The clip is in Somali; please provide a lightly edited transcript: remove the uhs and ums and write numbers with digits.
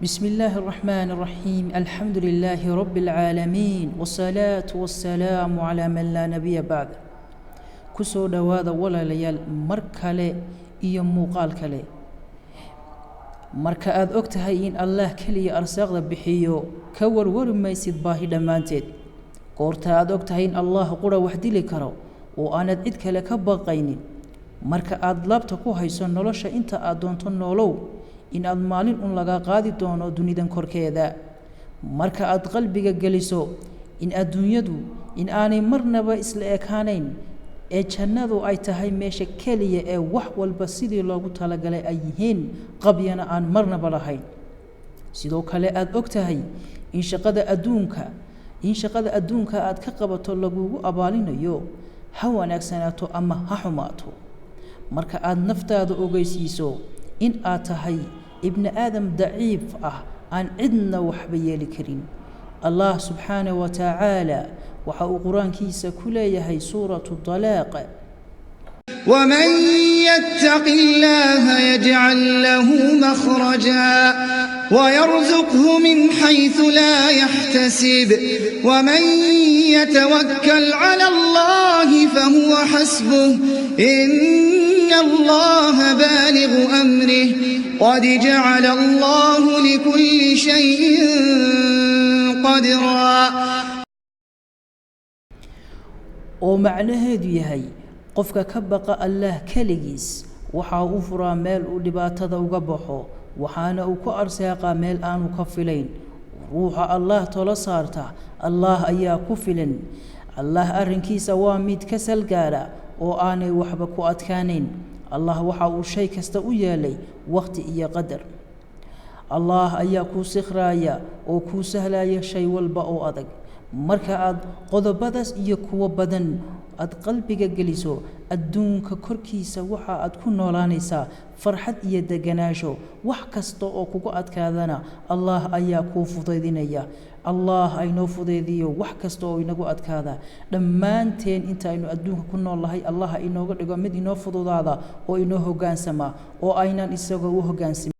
بسم الله الرحمن الرحيم الحمد لله رب العالمين والصلاة والسلام على من لا نبي بعد كسو دوادا ولا ليال مركالي إيا موقال كالي marka aad ogtahay in Allah kaliya arsaaqda bixiyo ka warwarmaysid baahi dhamaanteed goorta aad ogtahay in Allah qura wax dili karo oo aanad cid kale ka baqaynin marka aad laabta ku hayso nolosha inta aad doonto noolow in aad maalin laga qaadi doono dunidan korkeeda marka aad qalbiga galiso in adduunyadu in aanay marnaba isla ekaanayn ee jannadu ay tahay meesha kaliya ee wax walba sidii loogu talagalay ay yihiin qabyana aan marnaba lahayn sidoo kale aad ogtahay in shaqada adduunka aad ka qabato lagugu abaalinayo ha wanaagsanaato ama ha xumaato marka aad naftaada ogeysiiso in aad tahay ibn aadam daciif ah aan cidna waxba yeeli karin Allah subhanahu wa ta'ala waxa uu quraankiisa ku leeyahay suuratu talaaq ومن يتق الله يجعل له مخرجا ويرزقه من حيث لا يحتسب ومن يتوكل على الله فهو حسبه إن الله بالغ أمره قد جعل الله لكل شيء قدرا oo macnaheedu yahay qofka ka baqa Allah kaligiis waxa uu furaa meel uu dhibaatada uga baxo waxaana uu ku arsaaqaa meel aanu ka filayn ruuxa Allah tolo saarta Allah ayaa ku filan Allah arrinkiisa waa mid ka salgaara oo aanay waxba ku adkaanin Allah waxa uu shay kasta u yeelay waqti iyo qadar Allah ayaa ku sikhraaya oo ku sahlaya shay walba oo adag marka aad qodobadaas iyo kuwa badan aad qalbiga geliso adduunka korkiisa waxa aad ku noolaanaysaa farxad iyo deganaansho wax kasta oo kugu adkaadana Allah ayaa ku fudaydinaya Allah aynoo fudaydiyo wax kasta oo inagu adkaada dhammaanteen inta aynu adduunka ku noolahay Allah inooga dhigo mid inoo fududaada oo inoo hogaansama oo aynan isaga u hogaansamin